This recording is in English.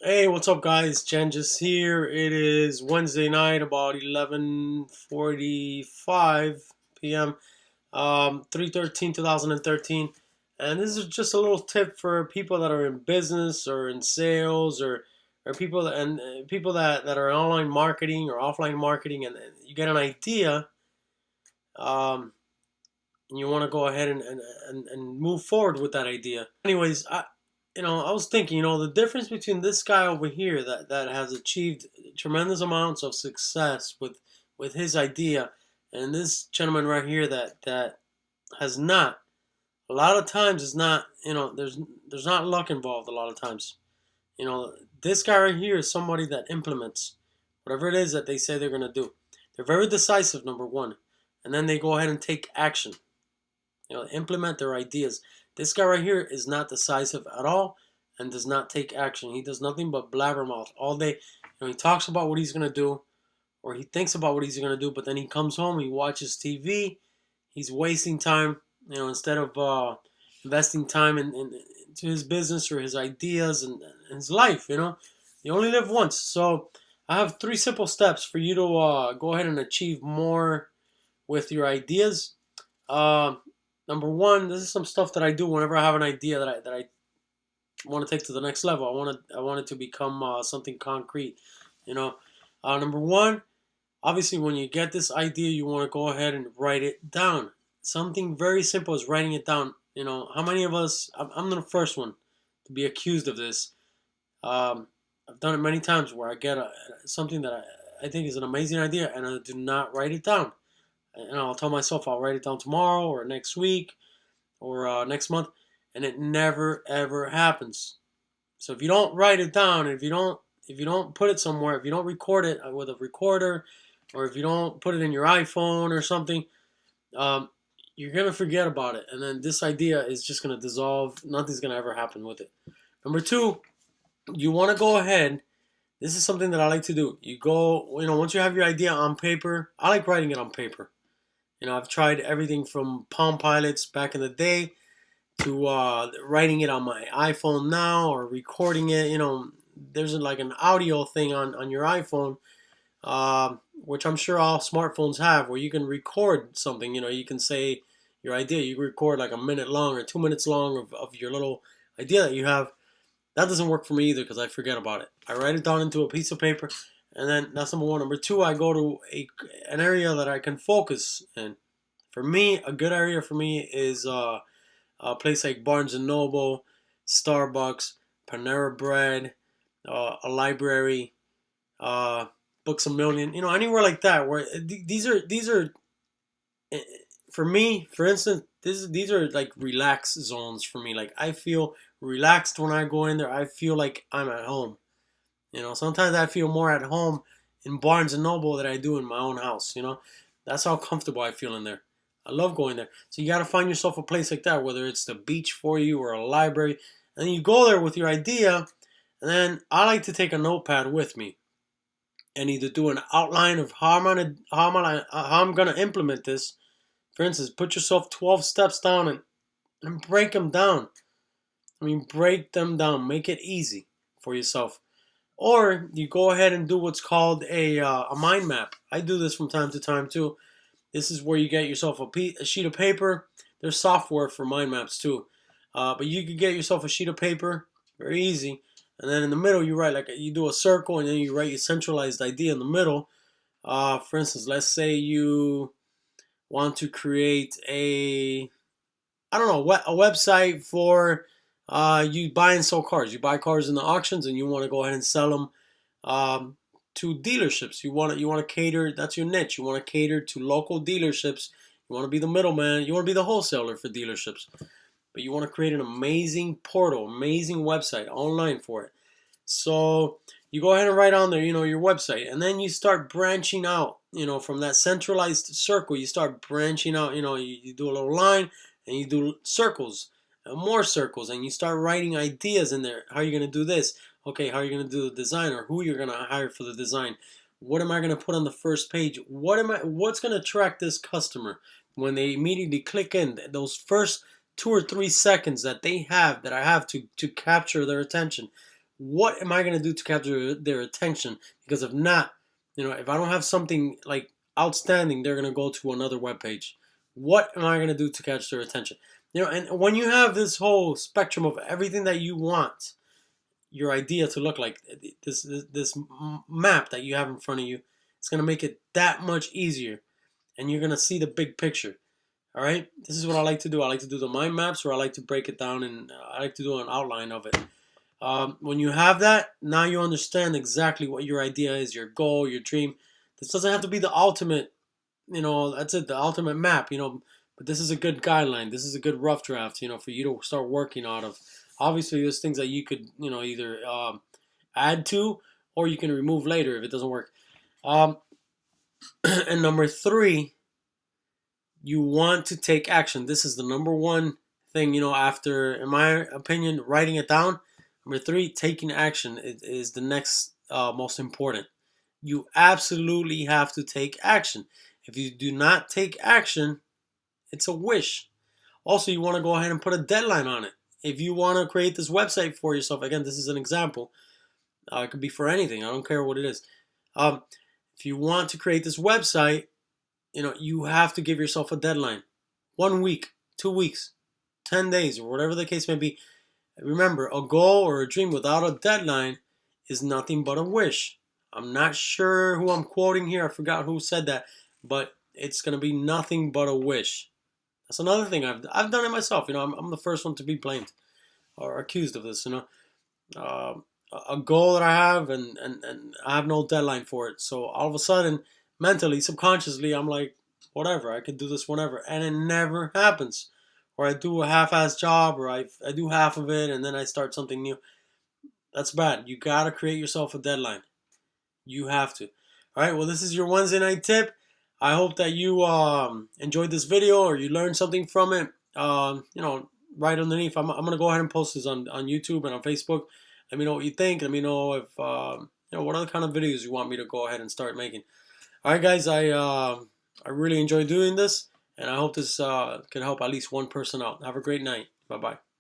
Hey, what's up, guys? Genjis here. It is Wednesday night, about 11:45 p.m. 3/13/2013, and this is just a little tip for people that are in business or in sales or people people that are online marketing or offline marketing, and you get an idea, um, and you want to go ahead and move forward with that idea. Anyways, I was thinking, the difference between this guy over here that has achieved tremendous amounts of success with his idea, and this gentleman right here that has not. A lot of times it's not, there's not luck involved a lot of times. This guy right here is somebody that implements whatever it is that they say they're going to do. They're very decisive, number one, and then they go ahead and take action. Implement their ideas. This guy right here is not decisive at all and does not take action. He does nothing but blabbermouth all day. He talks about what he's going to do, or he thinks about what he's going to do, but then he comes home, he watches TV, he's wasting time, instead of investing time into his business or his ideas and his life. You only live once. So I have 3 simple steps for you to go ahead and achieve more with your ideas. Uh, Number one, this is some stuff that I do whenever I have an idea that I want to take to the next level. I want it to become something concrete. Number one, obviously, when you get this idea, you want to go ahead and write it down. Something very simple is writing it down. How many of us? I'm the first one to be accused of this. I've done it many times where I get something that I think is an amazing idea and I do not write it down. And I'll tell myself I'll write it down tomorrow or next week or next month, and it never ever happens. So if you don't write it down, if you don't put it somewhere, if you don't record it with a recorder, or if you don't put it in your iPhone or something, um, you're gonna forget about it, and then this idea is just gonna dissolve. Nothing's gonna ever happen with it. Number two, you want to go ahead. This is something that I like to do. You go, once you have your idea on paper. I like writing it on paper. I've tried everything from Palm Pilots back in the day to writing it on my iPhone now or recording it. There's like an audio thing on your iPhone, which I'm sure all smartphones have, where you can record something. You can say your idea. You record like a minute long or 2 minutes long of your little idea that you have. That doesn't work for me either because I forget about it. I write it down into a piece of paper, and then that's number one. Number two, I go to an area that I can focus in. For me, a good area for me is a place like Barnes and Noble, Starbucks, Panera Bread, a library, uh, Books a Million. Anywhere like that where these are eh, for me. For instance, these are like relax zones for me. Like I feel relaxed when I go in there. I feel like I'm at home. Sometimes I feel more at home in Barnes and Noble than I do in my own house. That's how comfortable I feel in there. I love going there. So you got to find yourself a place like that, whether it's the beach for you or a library. And then you go there with your idea. And then I like to take a notepad with me and either do an outline of how I'm gonna implement this. For instance, put yourself 12 steps down and break them down. Break them down. Make it easy for yourself. Or you go ahead and do what's called a mind map. I do this from time to time too. This is where you get yourself a sheet of paper. There's software for mind maps too. But you can get yourself a sheet of paper, very easy. And then in the middle, you write, like, you do a circle, and then you write your centralized idea in the middle. For instance, let's say you want to create I don't know, a website for you buy and sell cars. You buy cars in the auctions, and you want to go ahead and sell them um, to dealerships. You want to cater. That's your niche. You want to cater to local dealerships. You want to be the middleman. You want to be the wholesaler for dealerships. But you want to create an amazing portal, amazing website online for it. So you go ahead and write on there, your website, and then you start branching out, from that centralized circle. You start branching out, you do a little line and you do circles and more circles, and you start writing ideas in there. How are you going to do this? Okay, how are you going to do the design, or who you're going to hire for the design? What am I going to put on the first page? What's going to attract this customer when they immediately click in? Those first 2 or 3 seconds that I have to capture their attention. what am I going to do to capture their attention? Because if not, if I don't have something like outstanding, they're going to go to another web page. What am I going to do to catch their attention? And when you have this whole spectrum of everything that you want your idea to look like, this map that you have in front of you, it's going to make it that much easier, and you're going to see the big picture. All right, this is what I like to do. I like to do the mind maps, or I like to break it down, and I like to do an outline of it. When you have that, now you understand exactly what your idea is, your goal, your dream. This doesn't have to be the ultimate, that's it, the ultimate map, but this is a good guideline. This is a good rough draft, for you to start working out of. Obviously, there's things that you could, either add to, or you can remove later if it doesn't work. And number 3, you want to take action. This is the number 1 thing, after, in my opinion, writing it down. Number 3, taking action is the next most important. You absolutely have to take action. If you do not take action, it's a wish. Also, you want to go ahead and put a deadline on it. If you want to create this website for yourself, again, this is an example. It could be for anything. I don't care what it is. If you want to create this website, you have to give yourself a deadline. 1 week, 2 weeks, 10 days, or whatever the case may be. Remember, a goal or a dream without a deadline is nothing but a wish. I'm not sure who I'm quoting here. I forgot who said that, but it's going to be nothing but a wish. That's another thing. I've done it myself. I'm the first one to be blamed or accused of this. A goal that I have, and I have no deadline for it. So all of a sudden, mentally, subconsciously, I'm like, whatever, I could do this whenever, and it never happens. Or I do a half-ass job, or I do half of it, and then I start something new. That's bad. You gotta create yourself a deadline. You have to. All right. Well, this is your Wednesday night tip. I hope that you enjoyed this video, or you learned something from it. Right underneath, I'm gonna go ahead and post this on YouTube and on Facebook. Let me know what you think. Let me know if what other kind of videos you want me to go ahead and start making. All right, guys. I really enjoy doing this, and I hope this can help at least one person out. Have a great night. Bye bye.